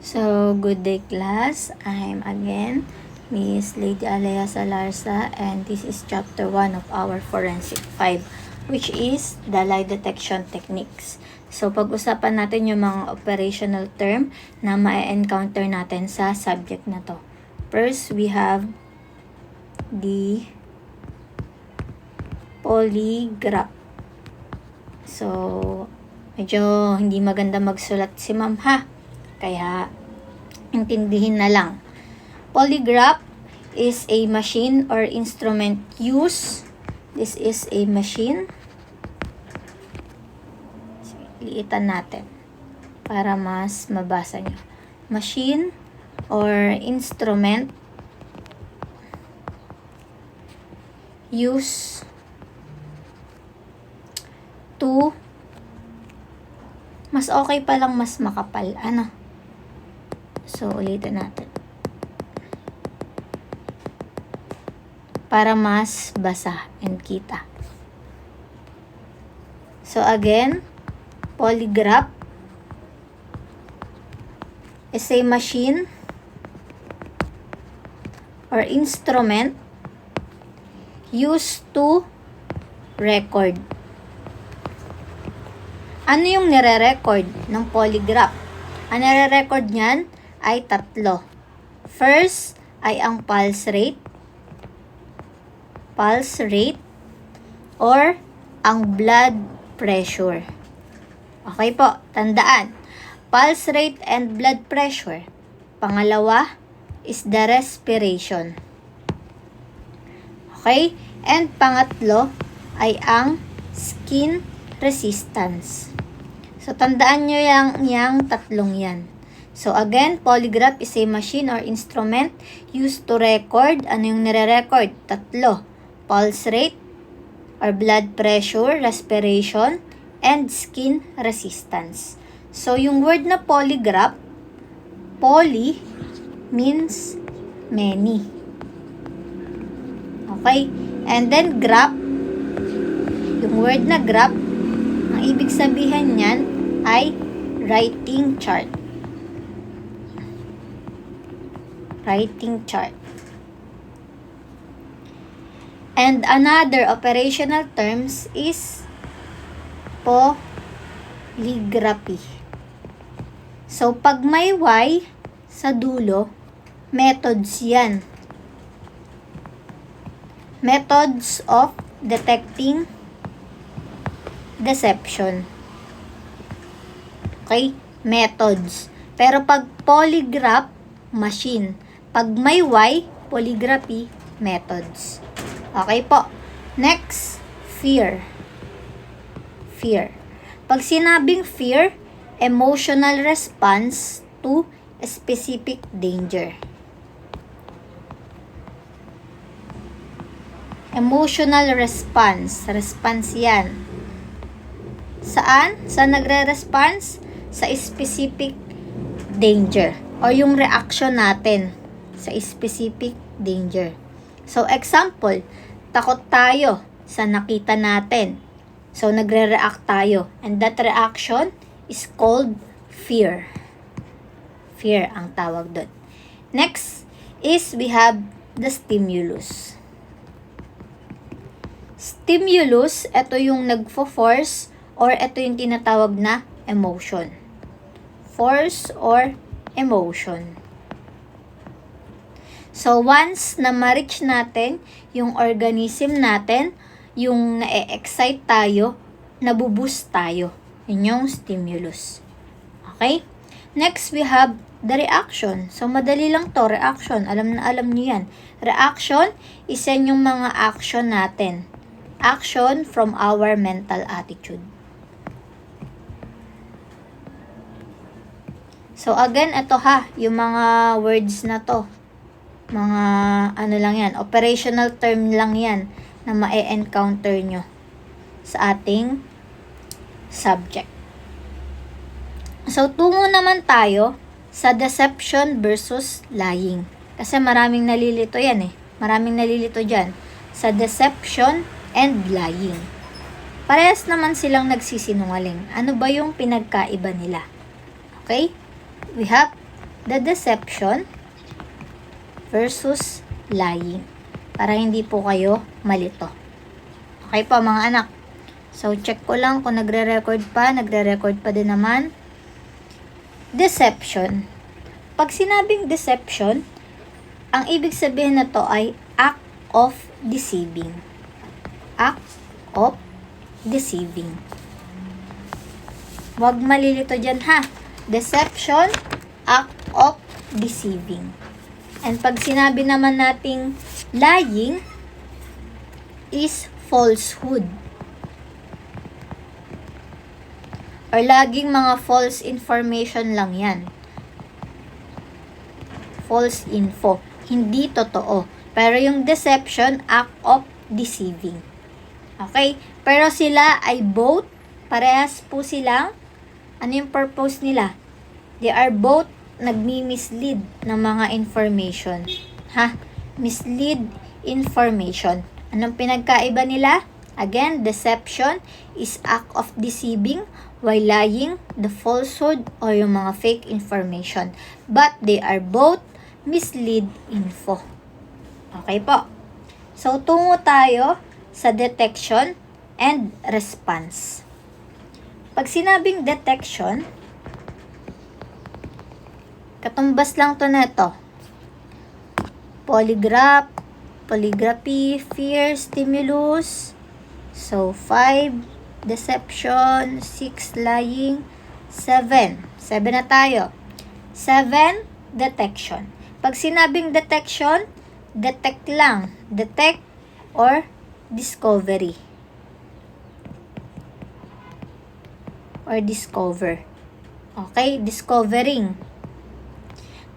So, good day class. I'm again Miss Lady Alea Salarsa, and this is chapter 1 of our Forensic 5, which is the lie detection techniques. So, pag-usapan natin yung mga operational term na ma-encounter natin sa subject na to. First, we have the polygraph. So, medyo hindi maganda magsulat si ma'am ha. Kaya, intindihin na lang. Polygraph is a machine or instrument used. This is a machine. Liitan natin para mas mabasa nyo. Machine or instrument used to, mas okay pa lang mas makapal. Ano? So, ulitin natin. Para mas basa and kita. So, again, polygraph is a machine or instrument used to record. Ano yung nire-record ng polygraph? Ang nire-record niyan ay tatlo. First ay ang pulse rate or ang blood pressure. Okay po, tandaan. Pulse rate and blood pressure. Pangalawa is the respiration. Okay? And pangatlo ay ang skin resistance. So, tandaan nyo yung tatlong yan. So, again, polygraph is a machine or instrument used to record. Ano yung nire-record? Tatlo. Pulse rate or blood pressure, respiration, and skin resistance. So, yung word na polygraph, poly means many. Okay? And then, graph, yung word na graph, ang ibig sabihin niyan ay writing chart. Writing chart. And another operational terms is polygraphy. So, pag may Y sa dulo, methods yan. Methods of detecting deception. Okay? Methods. Pero pag polygraph, machine. Pag may Y, polygraphy, methods. Okay po. Next, fear. Fear. Pag sinabing fear, emotional response to a specific danger. Emotional response. Response yan. Saan? Saan nagre-response? Sa specific danger. O yung reaction natin sa specific danger. So, example, takot tayo sa nakita natin. So, nagre-react tayo. And that reaction is called fear. Fear ang tawag doon. Next is we have the stimulus. Stimulus, ito yung nagfo-force or ito yung tinatawag na emotion. Force or emotion. So, once na ma-reach natin yung organism natin, yung na-excite tayo, nabuboost tayo. Yun yung stimulus. Okay? Next, we have the reaction. So, madali lang to, reaction. Alam na alam niyo yan. Reaction is yan yung mga action natin. Action from our mental attitude. So, again, ito ha, yung mga words na to. Mga, ano lang yan, operational term lang yan na ma-encounter nyo sa ating subject. So, tungo naman tayo sa deception versus lying. Kasi maraming nalilito yan eh. Maraming nalilito dyan. Sa deception and lying. Parehas naman silang nagsisinungaling. Ano ba yung pinagkaiba nila? Okay? We have the deception versus lying. Para hindi po kayo malito. Okay po mga anak. So, check ko lang kung nagre-record pa. Nagre-record pa din naman. Deception. Pag sinabing deception, ang ibig sabihin na to ay act of deceiving. Act of deceiving. Huwag malilito dyan ha. Deception, act of deceiving. And pag sinabi naman nating lying is falsehood. Or laging mga false information lang yan. False info. Hindi totoo. Pero yung deception, act of deceiving. Okay? Pero sila ay both, parehas po silang, ano yung purpose nila? They are both nagmi-mislead ng mga information. Ha? Mislead information. Anong pinagkaiba nila? Again, deception is act of deceiving, while lying, the falsehood or yung mga fake information. But they are both mislead info. Okay po. So, tungo tayo sa detection and response. Pag sinabing detection, katumbas lang to na ito. Polygraph, polygraphy, fear, stimulus. So, 5, deception, 6, lying, 7. 7 na tayo. 7, detection. Pag sinabing detection, detect lang. Detect or discovery. Or discover. Okay, discovering.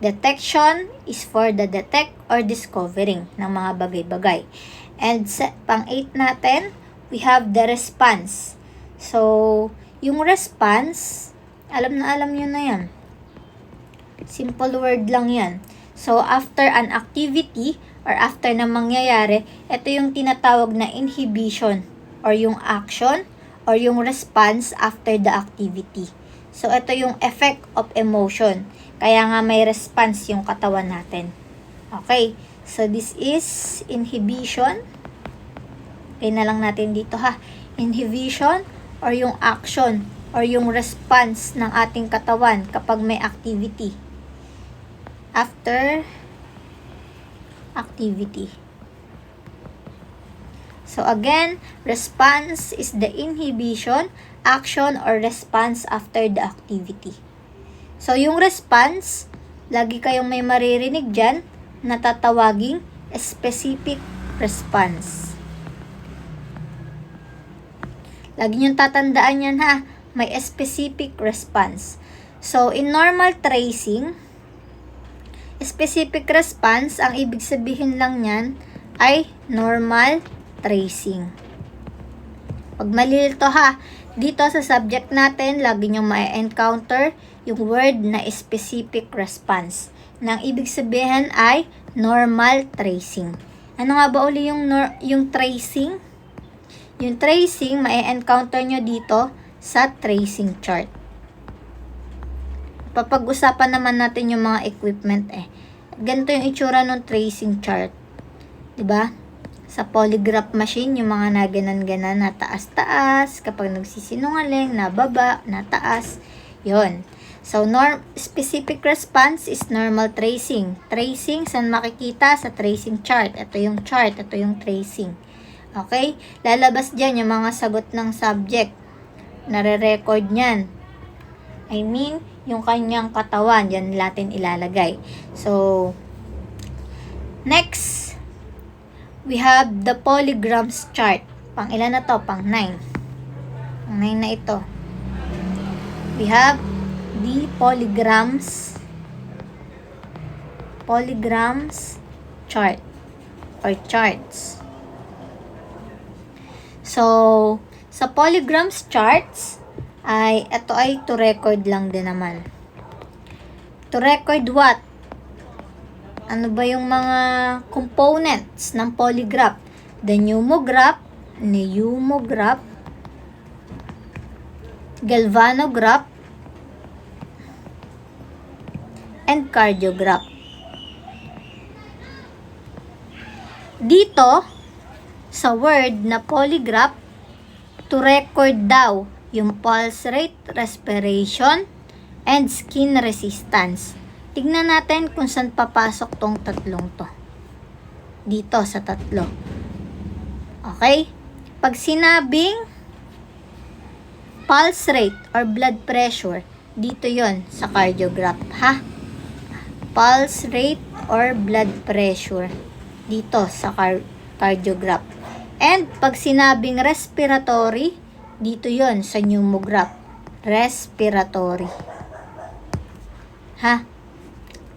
Detection is for the detect or discovering ng mga bagay-bagay. And pang-8 natin, we have the response. So, yung response, alam nyo na yan. Simple word lang yan. So, after an activity or after na mangyayari, ito yung tinatawag na inhibition or yung action or yung response after the activity. So, ito yung effect of emotion. Kaya nga may response yung katawan natin. Okay. So, this is inhibition. Okay na lang natin dito ha. Inhibition or yung action or yung response ng ating katawan kapag may activity. After activity. So again, response is the inhibition, action or response after the activity. So yung response, lagi kayong may maririnig dyan na tatawaging specific response. Lagi niyong tatandaan yan ha, may specific response. So in normal tracing, specific response, ang ibig sabihin lang niyan ay normal tracing. Pag malilito ha, dito sa subject natin, lagi nyo ma-encounter yung word na specific response. Na ang ibig sabihin ay normal tracing. Ano nga ba uli yung tracing? Yung tracing, ma-encounter nyo dito sa tracing chart. Papag-usapan naman natin yung mga equipment Ganito yung itsura ng tracing chart. 'Di ba? Sa polygraph machine, yung mga naganan-ganan na taas-taas, kapag nagsisinungaling, nababa, nataas, yon. So, specific response is normal tracing. Tracing, saan makikita? Sa tracing chart. Ito yung chart, ito yung tracing. Okay? Lalabas dyan yung mga sagot ng subject. Nare-record nyan. I mean, yung kanyang katawan, yan natin ilalagay. So, next, we have the polygrams chart. Pang ilan na to? Pang 9. Pang 9 na ito. We have the polygrams chart or charts. So, sa polygrams charts, ito ay to record lang din naman. To record what? Ano ba yung mga components ng polygraph? The pneumograph, galvanograph, and echocardiograph. Dito, sa word na polygraph, to record daw yung pulse rate, respiration, and skin resistance. Tignan natin kung saan papasok tong tatlong to. Dito sa tatlo. Okay? Pag sinabing pulse rate or blood pressure, dito yon sa cardiograph, ha? Pulse rate or blood pressure, dito sa cardiograph. And pag sinabing respiratory, dito yon sa pneumograph. Respiratory. Ha?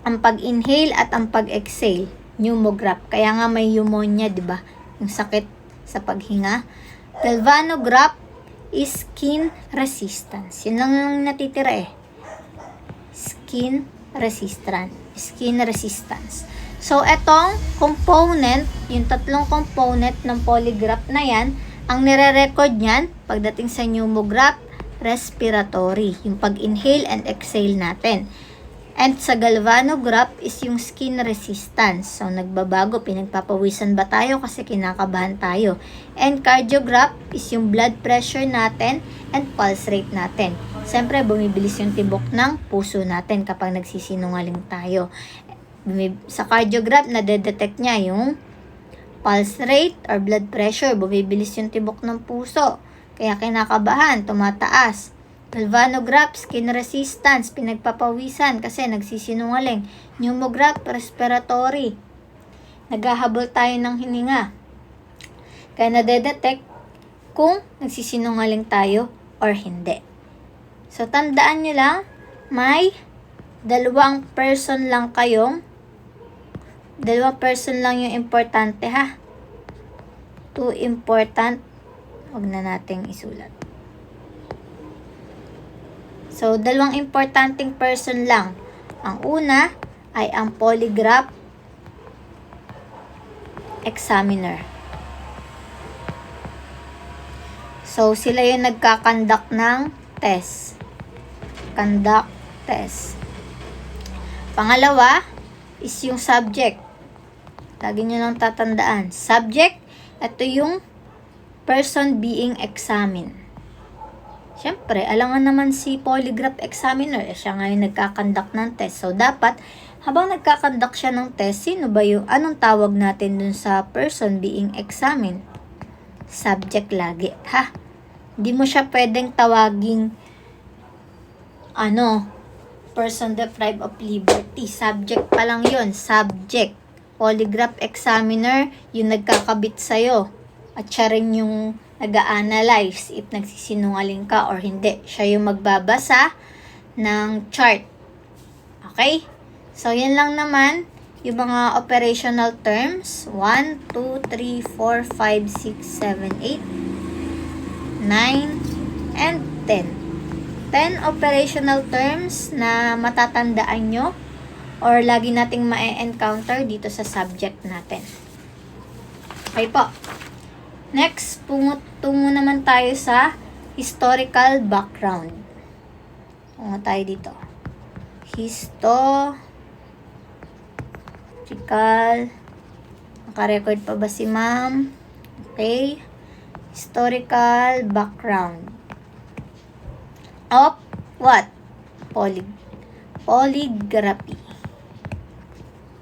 Ang pag-inhale at ang pag-exhale, pneumograph. Kaya nga may pneumonia, di ba? Yung sakit sa paghinga. Galvanograph is skin resistance. Yun lang yung natitira eh. Skin resistance. So, etong component, yung tatlong component ng polygraph na yan, ang nire-record niyan, pagdating sa pneumograph, respiratory, yung pag-inhale and exhale natin. And sa galvanograph is yung skin resistance. So, nagbabago, pinagpapawisan ba tayo kasi kinakabahan tayo. And cardiograph is yung blood pressure natin and pulse rate natin. Siyempre, bumibilis yung tibok ng puso natin kapag nagsisinungaling tayo. Sa cardiograph, nadedetect niya yung pulse rate or blood pressure. Bumibilis yung tibok ng puso. Kaya kinakabahan, tumataas. Galvanograph, skin resistance, pinagpapawisan kasi nagsisinungaling. Pneumograph, respiratory. Naghahabol tayo ng hininga. Kaya nadedetect kung nagsisinungaling tayo or hindi. So, tandaan nyo lang, may dalawang person lang yung importante, ha? 2 important, wag na nating isulat. So, dalawang importanteng person lang. Ang una ay ang polygraph examiner. So, sila yung nagkakandak ng test. Conduct test. Pangalawa is yung subject. Lagi nyo lang tatandaan. Subject, ito yung person being examined. Siyempre, alangan naman si polygraph examiner. Siya nga yung nagkakandak ng test. So, dapat, habang nagkakandak siya ng test, sino ba yung, anong tawag natin dun sa person being examined? Subject lagi, ha? Hindi mo siya pwedeng tawaging, person deprived of liberty. Subject pa lang yun. Subject. Polygraph examiner, yung nagkakabit sa'yo. At siya rin yung nag-a-analyze if nagsisinungaling ka or hindi. Siya yung magbabasa ng chart. Okay? So, yan lang naman yung mga operational terms. 1, 2, 3, 4, 5, 6, 7, 8, 9, and 10. 10 operational terms na matatandaan nyo or lagi nating ma-encounter dito sa subject natin. Okay po. Next, tungo naman tayo sa historical background. Tungo tayo dito. Historical. Naka-record pa ba si ma'am? Okay. Historical background of what? Polygraphy.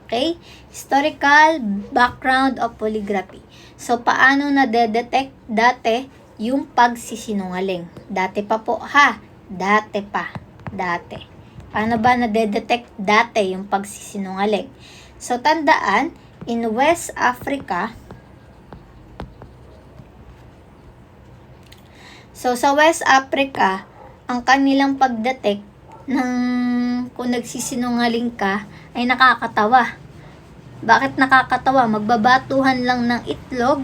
Okay? Historical background of polygraphy. So, paano na-detect dati yung pagsisinungaling? Dati pa po, ha? Dati pa. Dati. Paano ba na-detect dati yung pagsisinungaling? So, tandaan, in West Africa, sa West Africa, ang kanilang pagdetect ng kung nagsisinungaling ka ay nakakatawa. Bakit nakakatawa? Magbabatuhan lang ng itlog.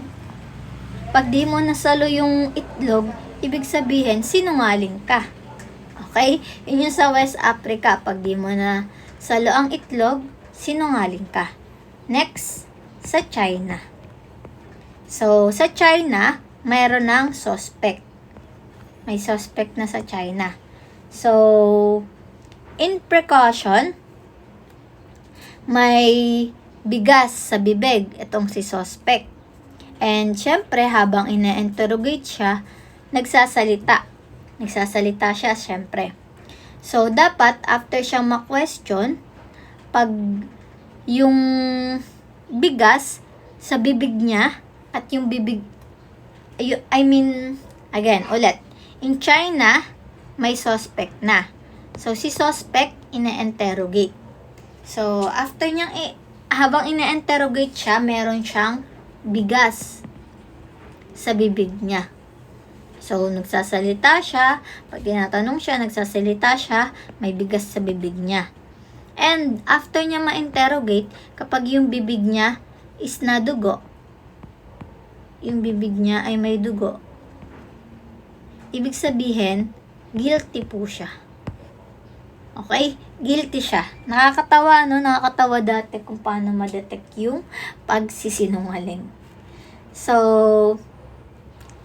Pag di mo nasalo yung itlog, ibig sabihin, sinungaling ka. Okay? Yun yung sa West Africa. Pag di mo nasalo ang itlog, sinungaling ka. Next, sa China. So, sa China, mayroon ng suspect. May suspect na sa China. So, in precaution, may bigas sa bibig, itong si suspect. And syempre, habang ina-interrogate siya, nagsasalita. Nagsasalita siya, syempre. So, dapat, after siyang ma-question, pag yung bigas sa bibig niya, at yung bibig, again, ulit. In China, may suspect na. So, si suspect, ina-interrogate. So, after niyang, habang ina-interrogate siya, meron siyang bigas sa bibig niya. So, nagsasalita siya. Pag tinatanong siya, nagsasalita siya, may bigas sa bibig niya. And, after niya ma-interrogate, kapag yung bibig niya is nadugo, yung bibig niya ay may dugo, ibig sabihin, guilty po siya. Okay? Guilty siya. Nakakatawa, no? Nakakatawa dati kung paano ma-detect yung pagsisinungaling. So,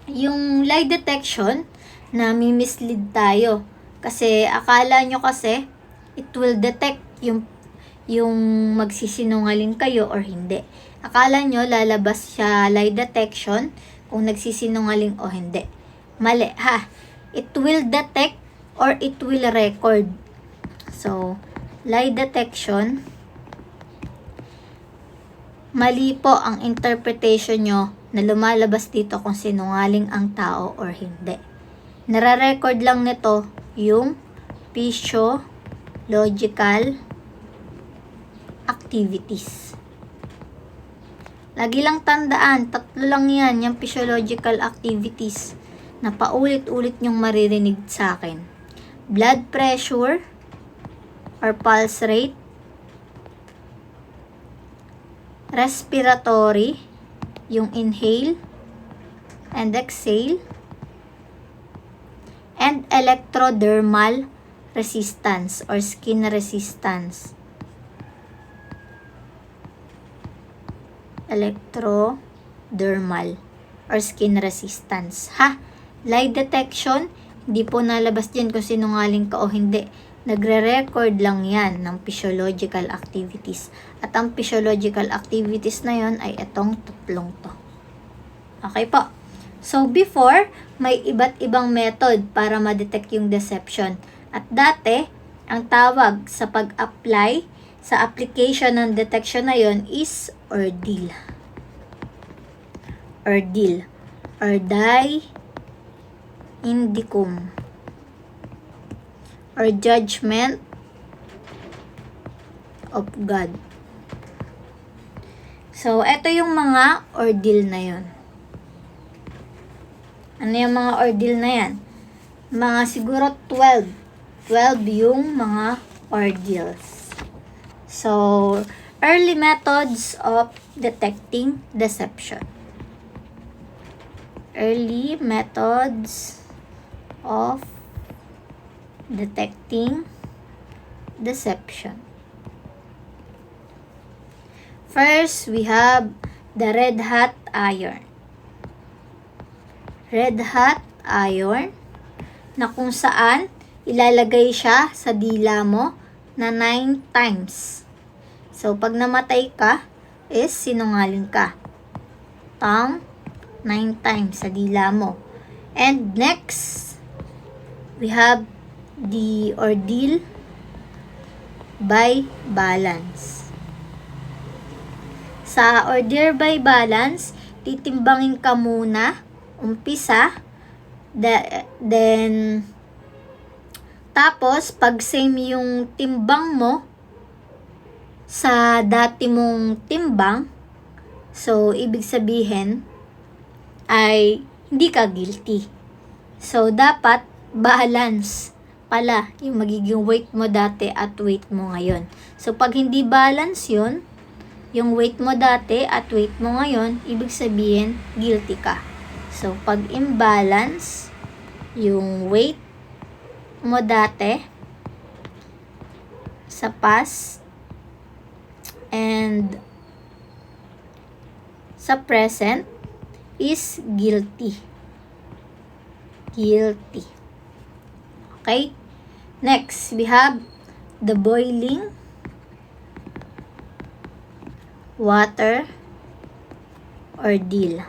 yung lie detection, nami-mislead tayo. Kasi, akala nyo kasi, it will detect yung magsisinungaling kayo or hindi. Akala nyo, lalabas siya lie detection kung nagsisinungaling o hindi. Mali, ha? It will detect or it will record. So, lie detection, mali po ang interpretation nyo na lumalabas dito kung sinungaling ang tao or hindi. Nare-record lang nito yung physiological activities. Lagi lang tandaan, 3 lang yan, yung physiological activities na paulit-ulit nyong maririnig sa akin. Blood pressure or pulse rate, respiratory, yung inhale and exhale, and electrodermal resistance or skin resistance. Electrodermal or skin resistance. Ha? Lie detection, hindi po nalabas dyan kung sinungaling ka o hindi. Nagre-record lang yan ng physiological activities. At ang physiological activities na yon ay itong 3 to. Okay po. So, before, may iba't ibang method para ma-detect yung deception. At dati, ang tawag sa pag-apply sa application ng detection na yon is ordeal. Ordeal. Ordai indicum. Or judgment of God. So, ito yung mga ordeal na yon. Ano yung mga ordeal na yan? Mga siguro 12. 12 yung mga ordeals. So, early methods of detecting deception. Early methods of detecting deception. First, we have the red hot iron. Red hot iron na kung saan ilalagay siya sa dila mo na 9 times. So, pag namatay ka, is sinungaling ka. 9 times sa dila mo. And next, we have the ordeal by balance. Sa ordeal by balance, titimbangin ka muna, umpisa, then, tapos, pag same yung timbang mo sa dati mong timbang, so, ibig sabihin, ay hindi ka guilty. So, dapat balance pala yung magiging weight mo dati at weight mo ngayon. So, pag hindi balance yun, yung weight mo dati at weight mo ngayon, ibig sabihin, guilty ka. So, pag imbalance yung weight mo dati sa past and sa present is guilty. Guilty. Okay? Next, we have the boiling water ordeal.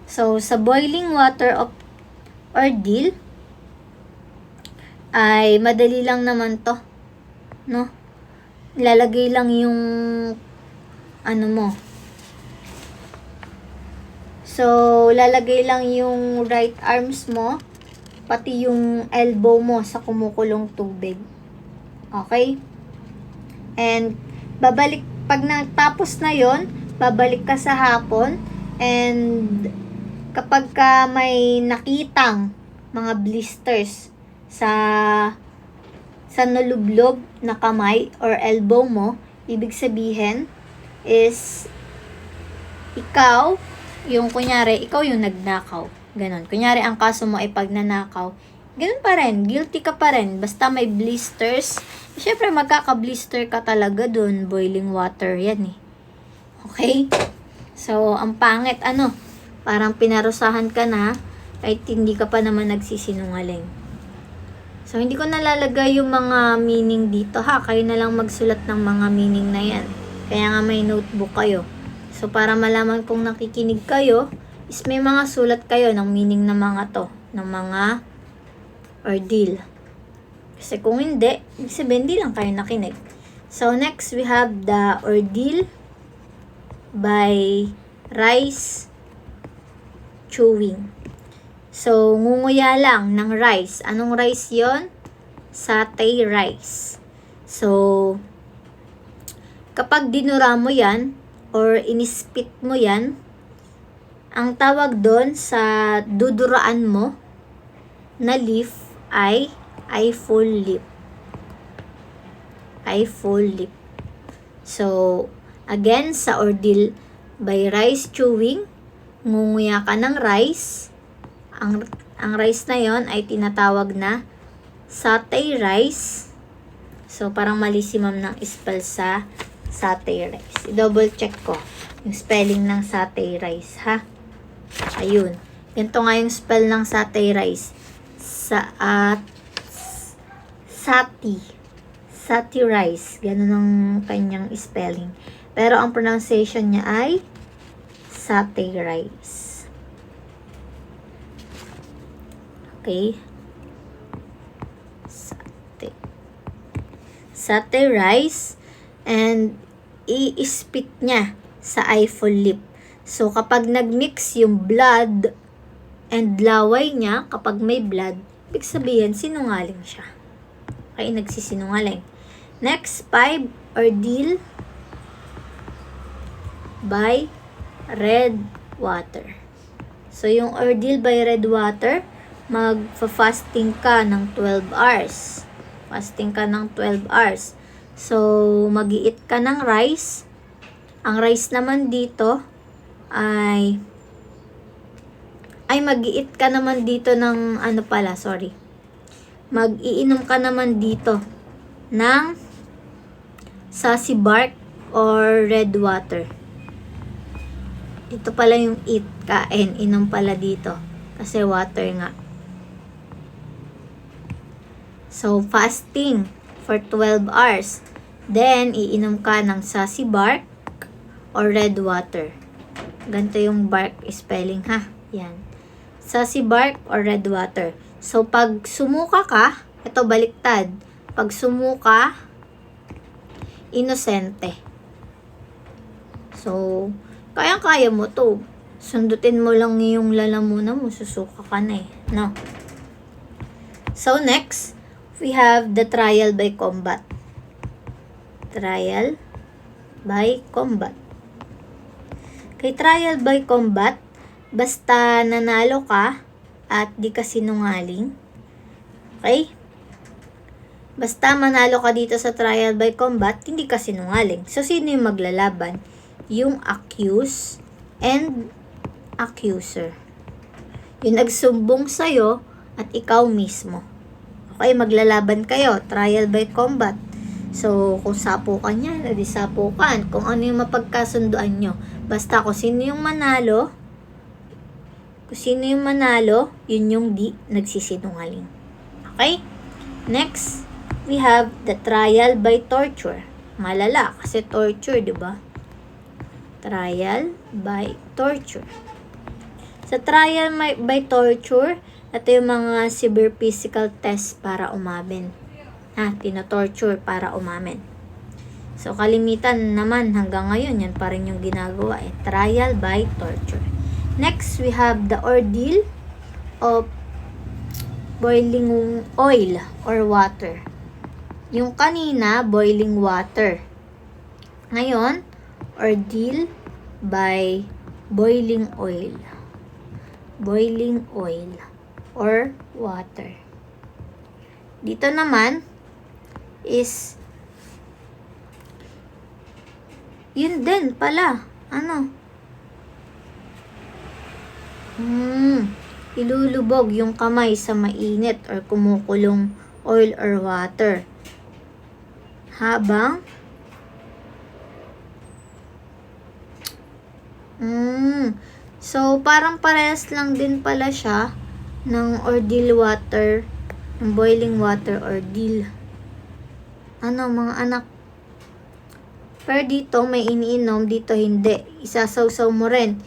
So, sa boiling water ordeal, ay madali lang naman to, no? Lalagay lang yung ano mo. So, lalagay lang yung right arms mo, pati yung elbow mo sa kumukulong tubig. Okay? And, pag natapos na yon, babalik ka sa hapon, and kapag ka may nakitang mga blisters sa nalublob na kamay or elbow mo, ibig sabihin is ikaw yung nagnakaw. Ganon. Kunyari, ang kaso mo ay pagnanakaw. Ganon pa rin. Guilty ka pa rin. Basta may blisters. Siyempre, magkaka-blister ka talaga dun. Boiling water yan eh. Okay? So, ang pangit, parang pinarusahan ka na kahit hindi ka pa naman nagsisinungaling. So, hindi ko nalalagay yung mga meaning dito ha. Kayo na lang magsulat ng mga meaning na yan. Kaya nga may notebook kayo. So, para malaman kung nakikinig kayo, is may mga sulat kayo ng meaning ng mga to, ng mga ordeal. Kasi kung hindi, ibig sabihin, hindi lang kayo nakinig. So, next, we have the ordeal by rice chewing. So, ngunguya lang ng rice. Anong rice yon? Satay rice. So, kapag dinura mo yan, or inispit mo yan, ang tawag doon sa duduraan mo na leaf ay full lip. Full lip. So, again, sa ordeal by rice chewing, ngunguya ka ng rice. Ang rice na yon ay tinatawag na satay rice. So, parang mali si ma'am ng spell sa satay rice. I-double check ko yung spelling ng satay rice, ha? Ayun. Ganito nga yung spell ng satay rice. Sati rice. Ganun ang kanyang spelling. Pero ang pronunciation niya ay satay rice. Okay? Satay rice. And i-spit niya sa full lip. So, kapag nagmix yung blood and laway niya, kapag may blood, ibig sabihin, sinungaling siya. Okay, nagsisinungaling. Next, 5, ordeal by red water. So, yung ordeal by red water, magfa-fasting ka ng 12 hours. Fasting ka ng 12 hours. So, mag-i-eat ka ng rice. Ang rice naman dito ay mag-i-eat ka naman dito ng mag-iinom ka naman dito ng sassy bark or red water. Dito pala yung eat, kain, inom pala dito. Kasi water nga. So, fasting for 12 hours. Then, iinom ka ng sassy bark or red water. Ganito yung bark spelling, ha? Yan. Sassy bark or red water. So, pag sumuka ka, ito baliktad. Pag sumuka, inosente. So, kaya-kaya mo to. Sundutin mo lang yung lalamunan mo, susuka ka na eh. No? So, next, we have the trial by combat. Trial by combat. Kay trial by combat, basta nanalo ka at di ka sinungaling. Okay? Basta manalo ka dito sa trial by combat, hindi ka sinungaling. So, sino yung maglalaban? Yung accused and accuser. Yung nagsumbong sa'yo at ikaw mismo. Okay, maglalaban kayo. Trial by combat. So, kung sapukan niya, edi sapukan. Kung ano yung mapagkasunduan nyo. Basta kung sino yung manalo, yun yung di nagsisinungaling. Okay? Next, we have the trial by torture. malala kasi torture, di ba? Trial by torture. Sa trial by torture, ito yung mga severe physical test para umamin. Tino-torture para umamin. So, kalimitan naman hanggang ngayon, yan pa rin yung ginagawa trial by torture. Next, we have the ordeal of boiling oil or water. Yung kanina, boiling water. Ngayon, ordeal by boiling oil. Boiling oil or water. Dito naman is yun din pala. Ilulubog yung kamay sa mainit or kumukulong oil or water. Habang so, parang parehas lang din pala siya ng ordeal water, ng boiling water ordeal. Mga anak? Pero dito, may iniinom, dito hindi. Isasawsaw mo rin.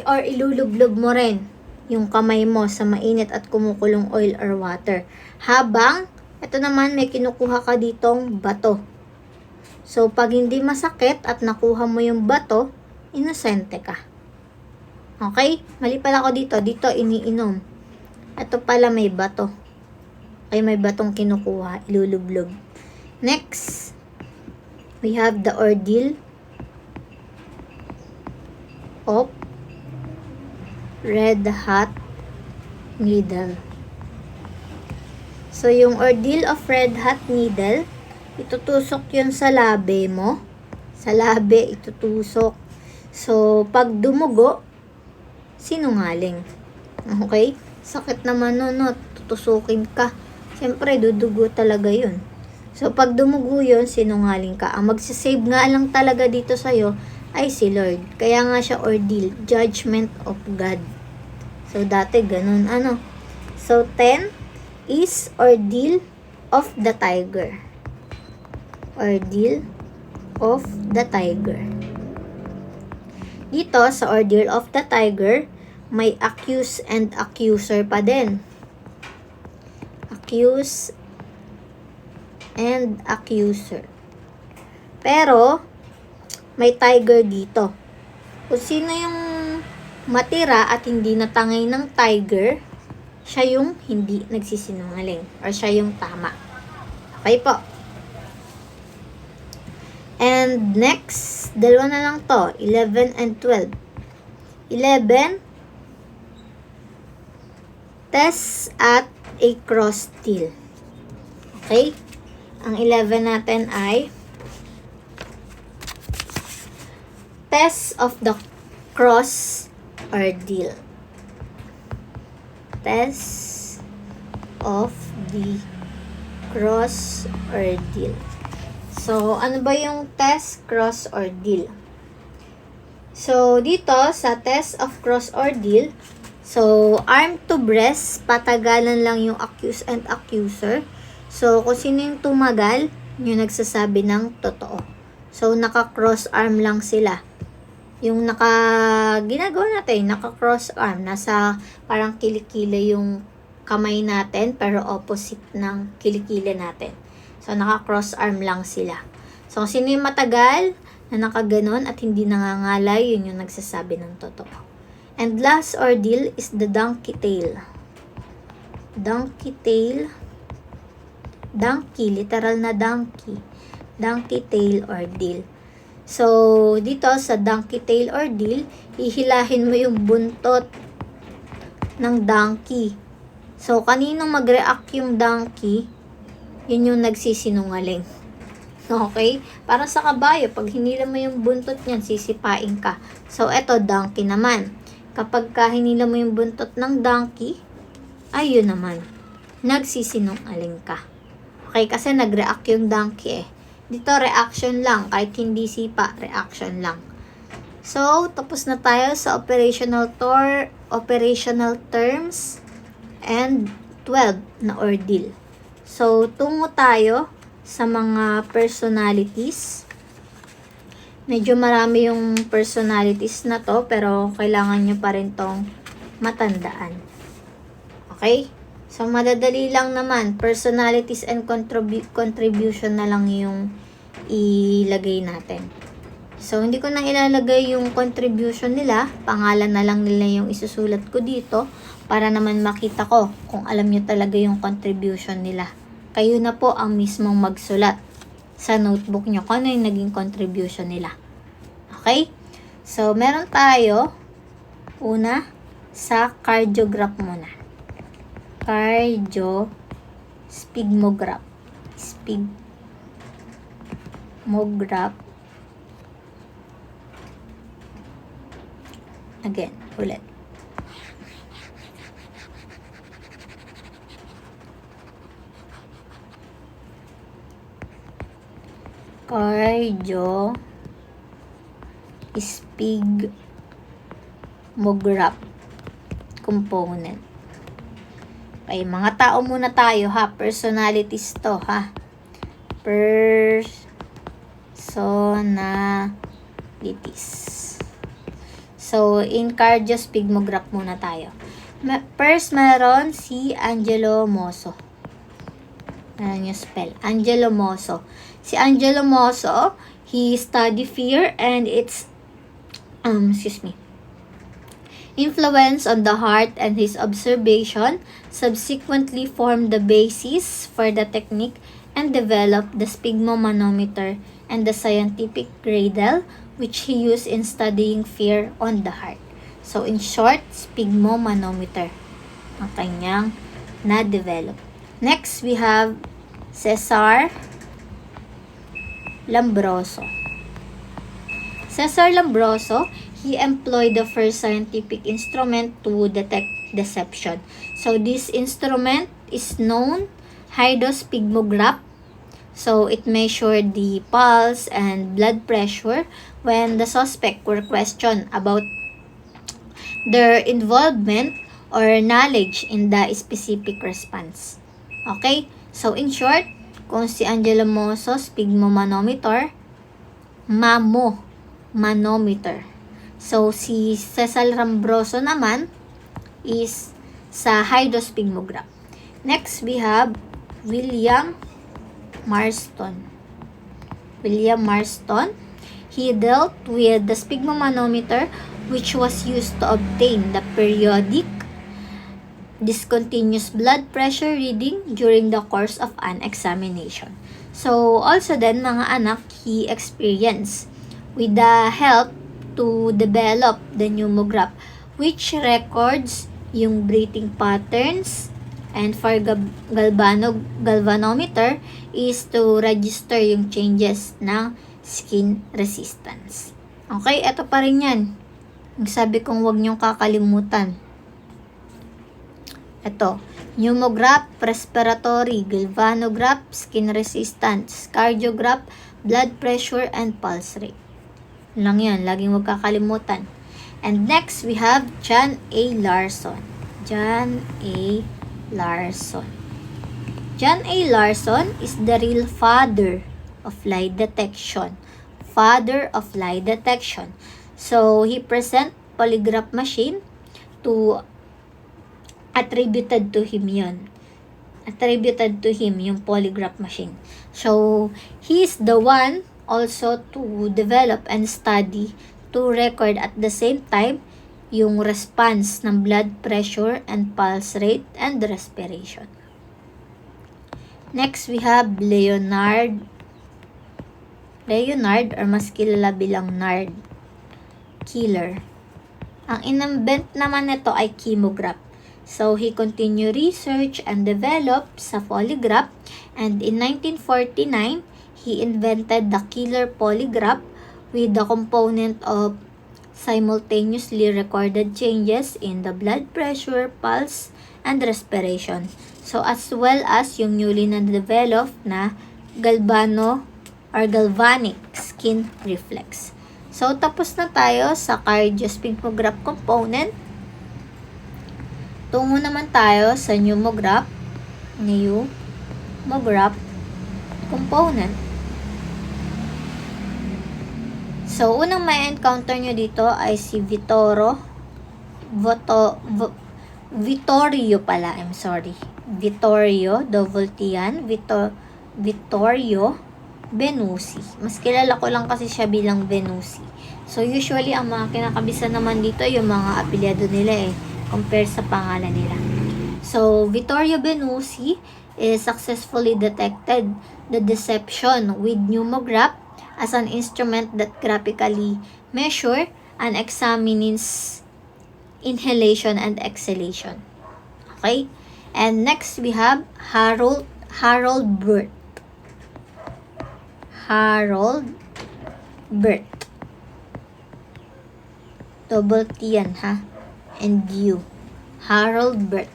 Or ilulublob mo rin yung kamay mo sa mainit at kumukulong oil or water. Habang, ito naman, may kinukuha ka ditong bato. So, pag hindi masakit at nakuha mo yung bato, inosente ka. Okay? Mali pala ako dito. Dito, iniinom. Ito pala may bato. Okay, may batong kinukuha. Ilulublob. Next, we have the ordeal of red hot needle. So, yung ordeal of red hot needle, itutusok yun sa labi mo. Sa labi, itutusok. So, pag dumugo, sinungaling. Okay? Sakit naman no, tutusukin ka. Siyempre, dudugo talaga yun. So, pag dumugo yun, sinungaling ka. Ang magsisave nga lang talaga dito sa'yo ay si Lord. Kaya nga siya ordeal, judgment of God. So, dati ganun. So, 10 is ordeal of the tiger. Ordeal of the tiger. Dito, sa ordeal of the tiger, may accuse and accuser pa din. Accuse and accuser. Pero, may tiger dito. Kung sino yung matira at hindi natangay ng tiger, siya yung hindi nagsisinungaling. Or siya yung tama. Okay po. And next, dalawa na lang to. 11 and 12. 11, test at a cross deal. Okay? Ang 11 natin ay test of the cross ordeal. Test of the cross ordeal. So, ano ba yung test, cross ordeal? So, dito sa test of cross ordeal, so, arm to breast, patagalan lang yung accused and accuser. So, kung sino yung tumagal, yung nagsasabi ng totoo. So, naka-cross arm lang sila. Yung ginagawa natin, naka-cross arm. Nasa parang kilikili yung kamay natin, pero opposite ng kilikili natin. So, naka-cross arm lang sila. So, kung sino yung matagal, na nakaganon at hindi nangangalay, yun yung nagsasabi ng totoo. And last ordeal is the donkey tail. Donkey tail. Donkey, literal na donkey. Donkey tail ordeal. So, dito sa donkey tail ordeal, ihilahin mo yung buntot ng donkey. So, kaninong mag-react yung donkey, yun yung nagsisinungaling. Okay? Para sa kabayo, pag hinila mo yung buntot niyan, sisipain ka. So, eto, donkey naman. Kapag hinila mo yung buntot ng donkey, ayun naman, nagsisinungaling ka. Okay, kasi nag-react yung donkey Dito, reaction lang. Kahit hindi sipa, reaction lang. So, tapos na tayo sa operational terms, and 12 na ordeal. So, tungo tayo sa mga personalities. Medyo marami yung personalities na to, pero kailangan nyo pa rin tong matandaan. Okay? So, madadali lang naman. Personalities and contribution na lang yung ilagay natin. So, hindi ko na ilalagay yung contribution nila. Pangalan na lang nila yung isusulat ko dito para naman makita ko kung alam nyo talaga yung contribution nila. Kayo na po ang mismong magsulat sa notebook nyo kung ano yung naging contribution nila. Okay? So, meron tayo una sa cardiograph muna. Sphygmograph. Sphygmograph. Again, ulit. Sphygmograph component. Okay, mga tao muna tayo ha. Personalities to ha. Personalities. So, in cardiosphygmograph muna tayo. First, meron si Angelo Mosso. Ano yung spell? Angelo Mosso. Si Angelo Mosso, he studied fear and its influence on the heart, and his observation subsequently formed the basis for the technique and developed the sphygmomanometer and the scientific gradle, which he used in studying fear on the heart. So, in short, sphygmomanometer ang kanyang na-develop. Next, we have Cesar Lombroso. Cesar Lombroso, he employed the first scientific instrument to detect deception. So, this instrument is known hydrosphygmograph. So, it measured the pulse and blood pressure when the suspect were questioned about their involvement or knowledge in the specific response. Okay? So, in short, kung si Angelo Mosso, sphygmomanometer, manometer. So, si Cesar Lombroso naman is sa hydrosphygmograph. Next, we have William Marston. He dealt with the sphygmomanometer, which was used to obtain the periodic discontinuous blood pressure reading during the course of an examination. So, also then, mga anak, he experienced with the help to develop the pneumograph, which records yung breathing patterns, and for galvanometer is to register yung changes ng skin resistance. Okay, eto pa rin yan. Yung sabi kong huwag niyong kakalimutan. Ito, pneumograph, respiratory, galvanograph, skin resistance, cardiograph, blood pressure, and pulse rate. Lang yan, laging huwag kakalimutan. And next, we have John A. Larson. John A. Larson is the real father of lie detection. So, he present polygraph machine to attributed to him yung polygraph machine. So, he is the one also to develop and study to record at the same time yung response ng blood pressure and pulse rate and respiration. Next, we have Leonard, or mas kilala bilang Nard Killer. Ang in-invent naman nito ay chemograph. So, he continued research and developed sa polygraph, and in 1949, he invented the killer polygraph with the component of simultaneously recorded changes in the blood pressure, pulse, and respiration. So, as well as yung newly na-developed na galvanic skin reflex. So, tapos na tayo sa cardiosphygmograph component. Tungo naman tayo sa pneumograph component. So, unang may encounter nyo dito ay si Vittorio Dovoltian, Vittorio Venusi. Mas kilala ko lang kasi siya bilang Venusi. So, usually, ang mga kinakabisan naman dito, yung mga apelyado nila compare sa pangalan nila. So, Vittorio Venusi is successfully detected the deception with pneumograph as an instrument that graphically measure and examines inhalation and exhalation. Okay? And next, we have Harold Burt. Double T yan, ha? And U. Harold Burt.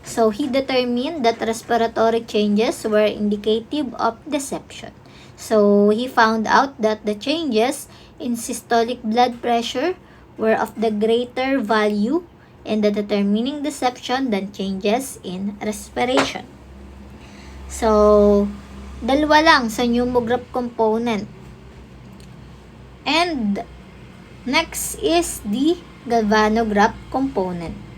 So, he determined that respiratory changes were indicative of deception. So, he found out that the changes in systolic blood pressure were of the greater value in the determining deception than changes in respiration. So, dalawa lang sa pneumograph component. And next is the galvanograph component.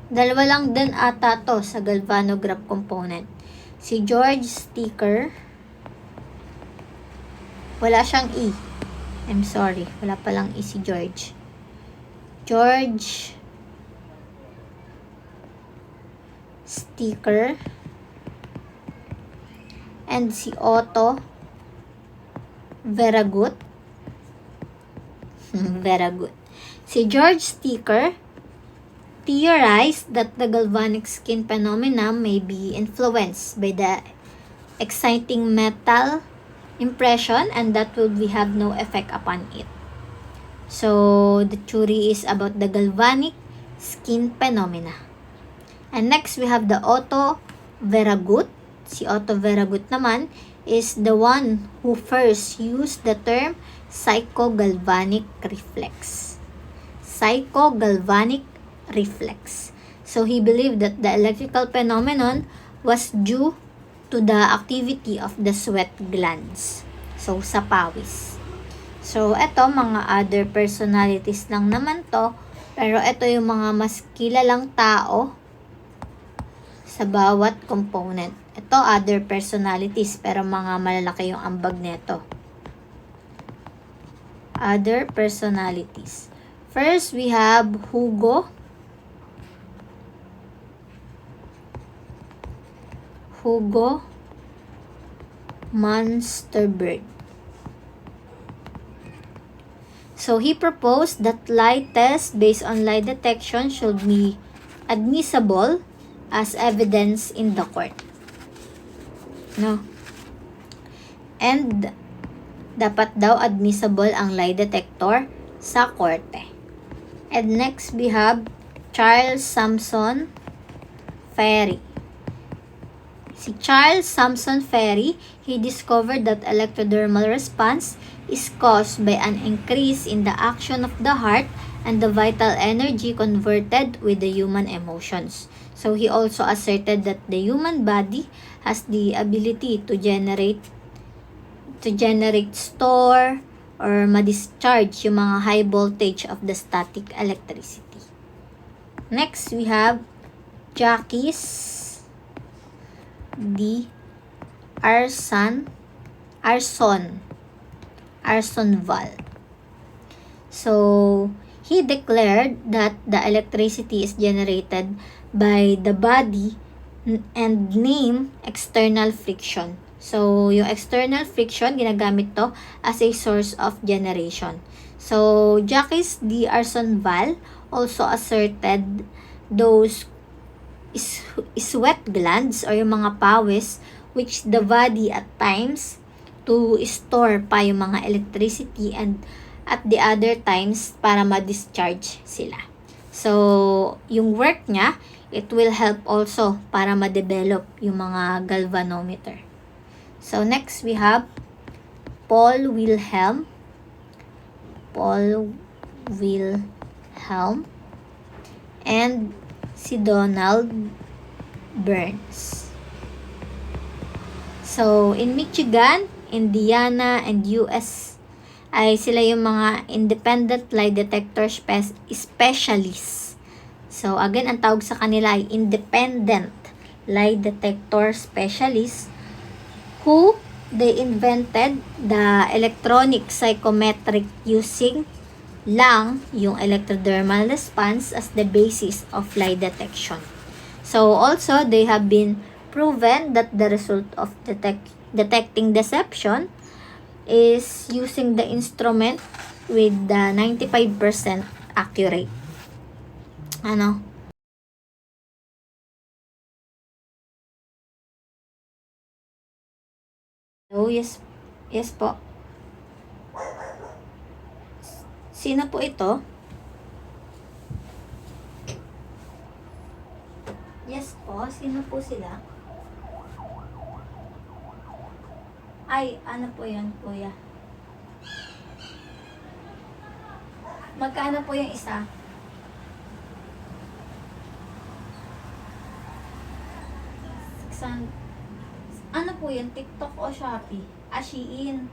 Dalawa lang din ata to sa galvanograph component. Si George Sticker, wala siyang E. I'm sorry, wala palang E si George. George Sticker and si Otto Veragut. Veragut. Si George Sticker theorized that the galvanic skin phenomena may be influenced by the exciting metal impression and that would have no effect upon it. So, the theory is about the galvanic skin phenomena. And next, we have the Otto Veragut. Si Otto Veragut naman is the one who first used the term psychogalvanic reflex. Psychogalvanic reflex. So, he believed that the electrical phenomenon was due to the activity of the sweat glands. So, sa pawis. So, eto, mga other personalities lang naman to. Pero eto yung mga mas kilalang tao sa bawat component. Ito, other personalities, pero mga malalaki yung ambag neto. Other personalities. First, we have Hugo Munsterberg. So, he proposed that lie tests based on lie detection should be admissible as evidence in the court. No? And, dapat daw admissible ang lie detector sa korte. And next, we have Charles Sampson Ferry. Si Charles Sampson Ferry, he discovered that electrodermal response is caused by an increase in the action of the heart and the vital energy converted with the human emotions. So, he also asserted that the human body has the ability to generate, store, or ma-discharge yung mga high voltage of the static electricity. Next, we have Jacques Arsonval. So, he declared that the electricity is generated by the body and named external friction. So, yung external friction, ginagamit to as a source of generation. So, Jacques Arsonval also asserted those sweat glands or yung mga pawis which the body at times to store pa yung mga electricity and at the other times para ma-discharge sila. So, yung work niya, it will help also para ma-develop yung mga galvanometer. So, next we have Paul Wilhelm. and si Donald Burns. So, in Michigan, Indiana, and US ay sila yung mga independent lie detector specialists. So, again, ang tawag sa kanila ay independent lie detector specialists who they invented the electronic psychometric using lang yung electrodermal response as the basis of lie detection. So, also, they have been proven that the result of detecting deception is using the instrument with the 95% accurate. Ano? Oh, yes. Yes po. Sino po ito? Yes po. Sino po sila? Ay, ano po yun, kuya? Magkano po yung isa? Ano po yun? TikTok o Shopee? Shein.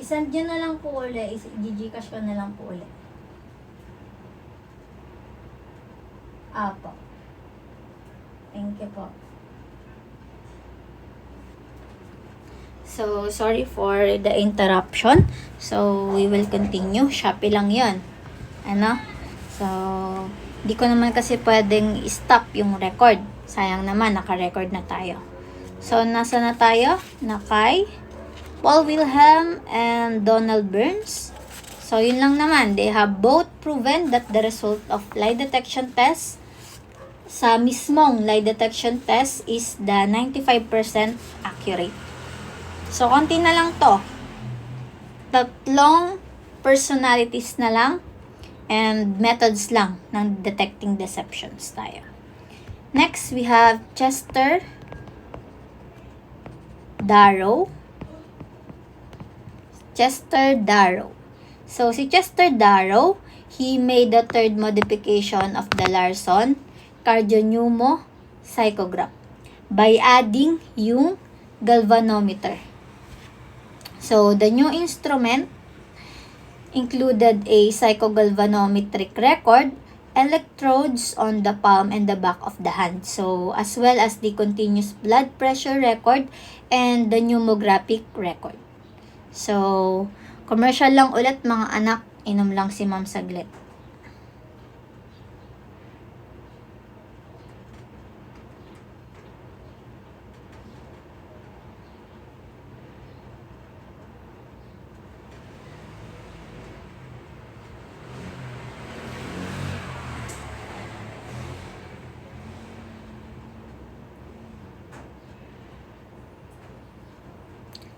Isend nyo na lang po ulit. I-Gcash ko na lang po ulit. Apo. Thank you po. So, sorry for the interruption. So, we will continue. Shopee lang yun. Ano? So, di ko naman kasi pwedeng stop yung record. Sayang naman, naka-record na tayo. So, nasa na tayo? Na kay Paul Wilhelm and Donald Burns. So, yun lang naman. They have both proven that the result of lie detection test sa mismong lie detection test is the 95% accurate. So, konti na lang to. 3 personalities na lang and methods lang ng detecting deceptions tayo. Next, we have Chester Darrow. So, si Chester Darrow, he made the third modification of the Larson Cardionumo psychograph by adding yung galvanometer. So, the new instrument included a psychogalvanometric record, electrodes on the palm and the back of the hand. So, as well as the continuous blood pressure record and the pneumographic record. So, commercial lang ulit mga anak. Inom lang si ma'am saglit.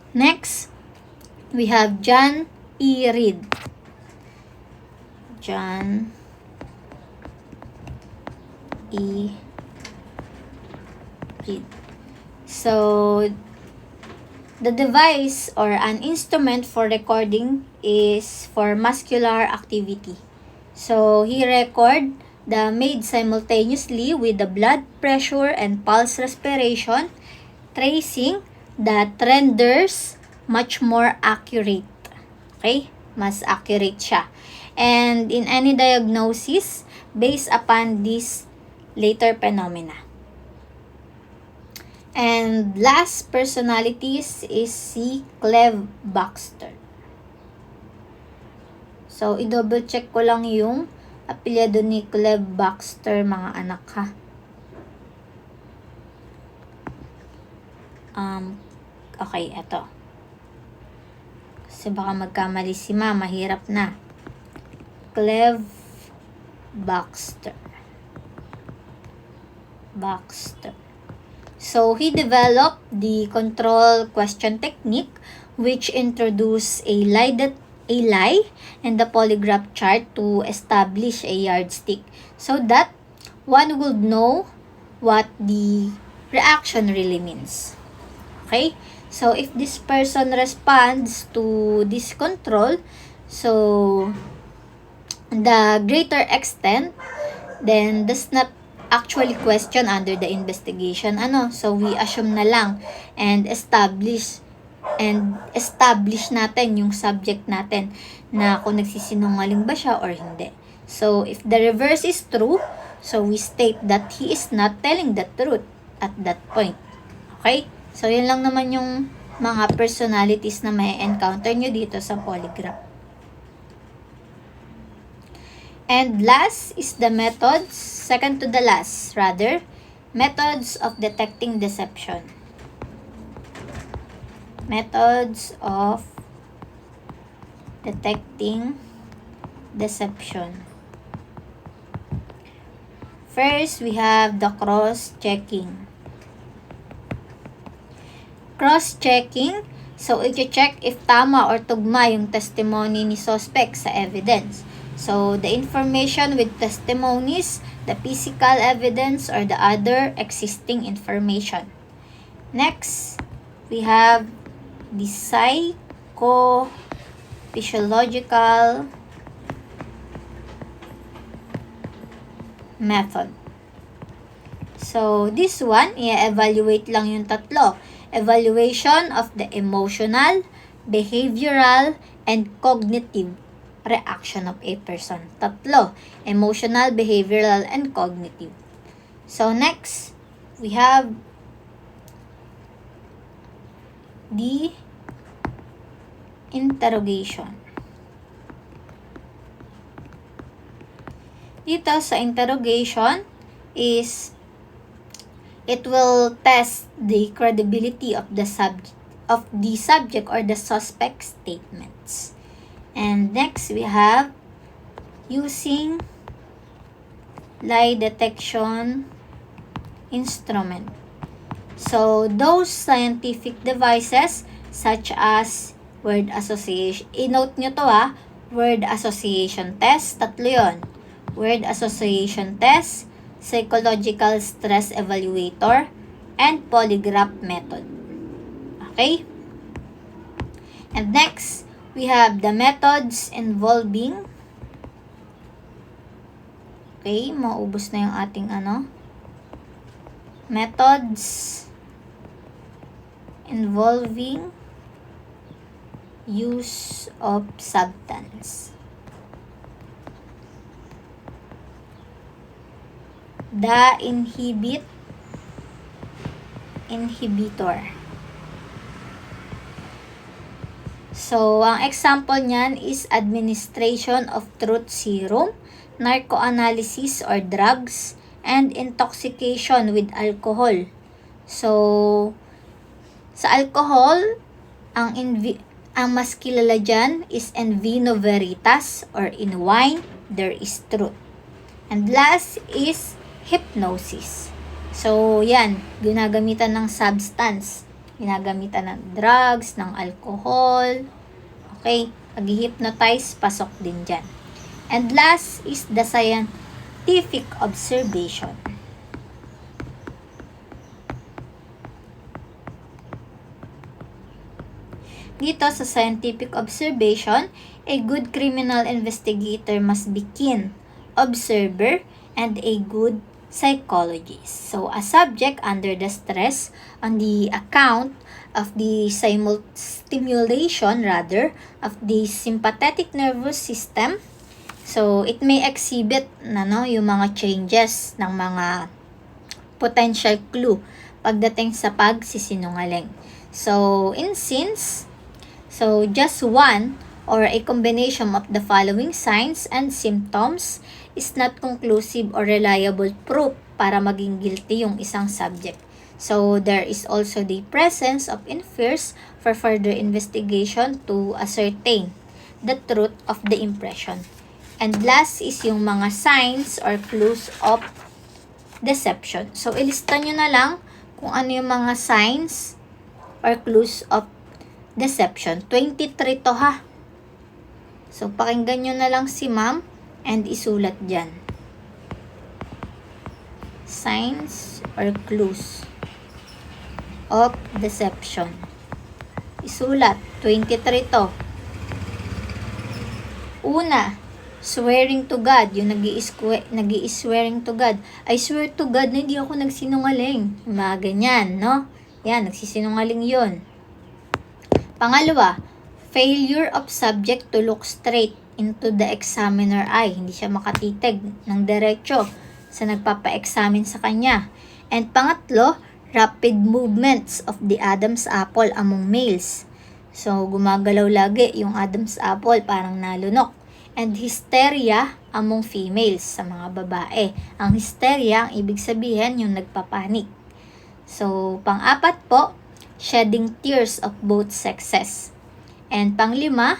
Next, we have John E. Reed. John E. Reed. So, the device or an instrument for recording is for muscular activity. So, he record the made simultaneously with the blood pressure and pulse respiration, tracing that renders much more accurate. Okay? Mas accurate siya. And in any diagnosis based upon this later phenomena. And last personalities is si Cleve Baxter. So, i-double check ko lang yung apelyido ni Cleve Baxter, mga anak ha. Okay, eto. Kasi baka magkamali si ma, mahirap na. Cleve Baxter. So, he developed the control question technique which introduced a lie and the polygraph chart to establish a yardstick so that one would know what the reaction really means. Okay? So, if this person responds to this control, so the greater extent, then does not actually question under the investigation. So we assume na lang and establish natin yung subject natin na kung nagsisinungaling ba siya or hindi. So if the reverse is true, so we state that he is not telling the truth at that point. Okay? So yun lang naman yung mga personalities na may encounter nyo dito sa polygraph. And last is the methods, second to the last rather, methods of detecting deception. Methods of detecting deception. First, we have the cross-checking. Cross-checking, so i-check if tama or tugma yung testimony ni suspect sa evidence. So, the information with testimonies, the physical evidence, or the other existing information. Next, we have the psychophysiological method. So, this one, i-evaluate lang yung tatlo. Evaluation of the emotional, behavioral, and cognitive reaction of a person. Tatlo, emotional, behavioral, and cognitive. So, next, we have the interrogation. Dito sa interrogation is it will test the credibility of the subject or the suspect's statements. And next we have using lie detection instrument. So those scientific devices such as word association, i-note nyo to word association test, tatlo yun. Word association test, psychological stress evaluator, and polygraph method. Okay? And next, we have the methods involving, okay, maubos na yung ating methods involving use of substance. The inhibitor. So, ang example niyan is administration of truth serum, narcoanalysis or drugs, and intoxication with alcohol. So, sa alcohol, ang mas kilala dyan is in vino veritas or in wine, there is truth. And last is hypnosis. So, yan, ginagamitan ng substance. Ginagamitan ng drugs, ng alcohol. Okay, pag-hypnotize, pasok din dyan. And last is the scientific observation. Dito sa scientific observation, a good criminal investigator must be keen observer and a good psychologist. So, a subject under the stress on the account of the stimulation of the sympathetic nervous system. So, it may exhibit yung mga changes ng mga potential clue pagdating sa pagsisinungaling. So, just one or a combination of the following signs and symptoms is not conclusive or reliable proof para maging guilty yung isang subject. So, there is also the presence of inference for further investigation to ascertain the truth of the impression. And last is yung mga signs or clues of deception. So, ilista nyo na lang kung ano yung mga signs or clues of deception. 23 to So, pakinggan nyo na lang si ma'am and isulat dyan. Signs or clues of deception. Isulat, 23 to. Una, Swearing to God, yung nag-i-swearing to God. I swear to God na hindi ako nagsinungaling. Mga ganyan, no? Yan, nagsisinungaling yun. Pangalawa, failure of subject to look straight into the examiner eye. Hindi siya makatitig ng diretso sa nagpapa-examine sa kanya. And pangatlo, rapid movements of the Adam's apple among males. So, gumagalaw lagi yung Adam's apple, parang nalunok. And hysteria among females, sa mga babae. Ang hysteria, ang ibig sabihin, yung nagpapanik. So, pang-apat po, shedding tears of both sexes. And pang-lima,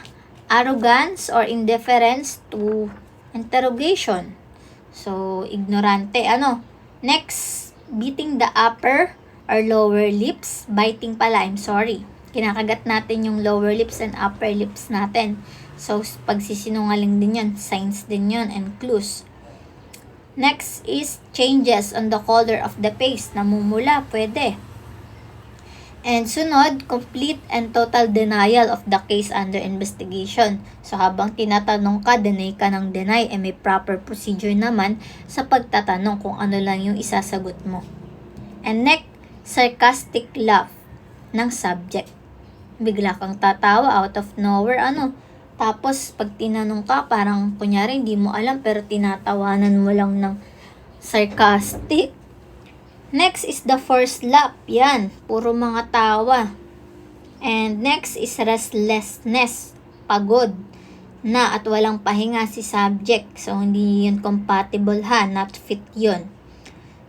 arrogance or indifference to interrogation. So, ignorante. Next, beating the upper or lower lips. Biting pala, I'm sorry. Kinakagat natin yung lower lips and upper lips natin. So, pagsisinungaling din yun. Signs din yun and clues. Next is changes on the color of the face. Namumula, pwede. And sunod, complete and total denial of the case under investigation. So, habang tinatanong ka, deny ka ng deny, may proper procedure naman sa pagtatanong kung ano lang yung isasagot mo. And next, sarcastic laugh ng subject. Bigla kang tatawa out of nowhere, Tapos, pag tinanong ka, parang kunyari hindi mo alam pero tinatawanan mo lang ng sarcastic. Next is the first lap. Yan, puro mga tawa. And next is restlessness. Pagod na at walang pahinga si subject. So, hindi yun compatible not fit yun.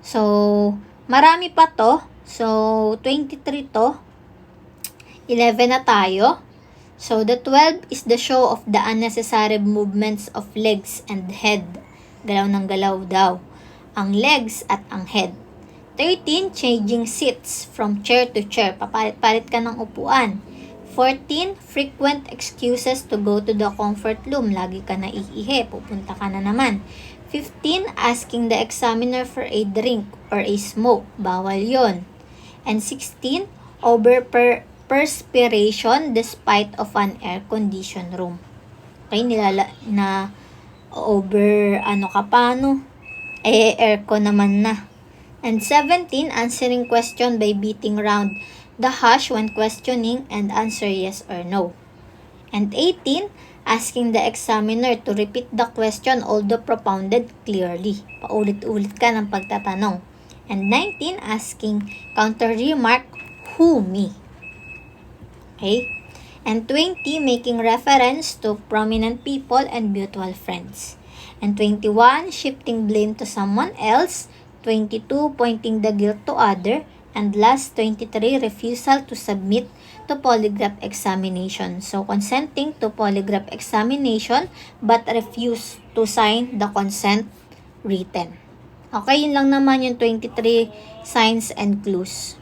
So, marami pa to. So, 23 to. 11 na tayo. So, the 12 is the show of the unnecessary movements of legs and head. Galaw ng galaw daw. Ang legs at ang head. 13, changing seats from chair to chair. Papalit-palit ka ng upuan. 14, frequent excuses to go to the comfort room. Lagi ka na iihi, pupunta ka na naman. 15, asking the examiner for a drink or a smoke. Bawal yon. And 16, perspiration despite of an air-conditioned room. Okay, aircon naman na. And 17, answering question by beating round the hash when questioning and answer yes or no. And 18, asking the examiner to repeat the question although propounded clearly. Paulit-ulit ka ng pagtatanong. And 19, asking counter remark, who, me? Okay? And 20, making reference to prominent people and mutual friends. And 21, shifting blame to someone else. 22, pointing the guilt to other. And last, 23, refusal to submit to polygraph examination. So, consenting to polygraph examination but refuse to sign the consent written. Okay, yun lang naman yung 23 signs and clues.